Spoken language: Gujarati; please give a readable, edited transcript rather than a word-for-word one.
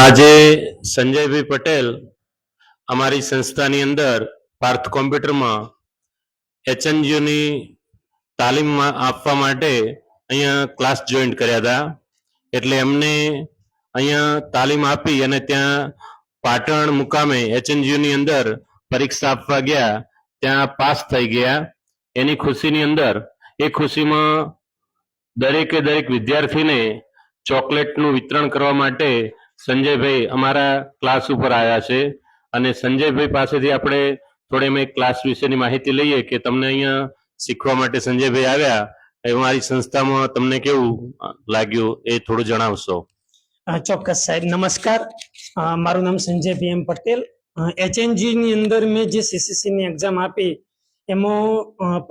આજે સંજયભાઈ પટેલ અમારી સંસ્થાની અંદર પાર્થ કોમ્પ્યુટરમાં એચએનજીઓની તાલીમ આપવા માટે અહીંયા ક્લાસ જોઈન્ટ કર્યા હતા. એટલે એમને અહીંયા તાલીમ આપી અને ત્યાં પાટણ મુકામે એચએનજીઓની અંદર પરીક્ષા આપવા ગયા, ત્યાં પાસ થઈ ગયા. એની ખુશીની અંદર એ ખુશીમાં દરેકે દરેક વિદ્યાર્થીને ચોકલેટનું વિતરણ કરવા માટે સંજયભાઈ અમારા ક્લાસ ઉપર આવ્યા છે. અને સંજયભાઈ પાસેથી આપણે થોડી અમે ક્લાસ વિશેની માહિતી લઈએ કે તમને અહીંયા શીખવા માટે સંજયભાઈ આવ્યા, અમારી સંસ્થામાં તમને કેવું લાગ્યું એ થોડું જણાવશો? ચોક્કસ સાહેબ, નમસ્કાર. મારું નામ સંજય PM પટેલ. HNG ની અંદર મેં જે CCC ની એક્ઝામ આપી એમાં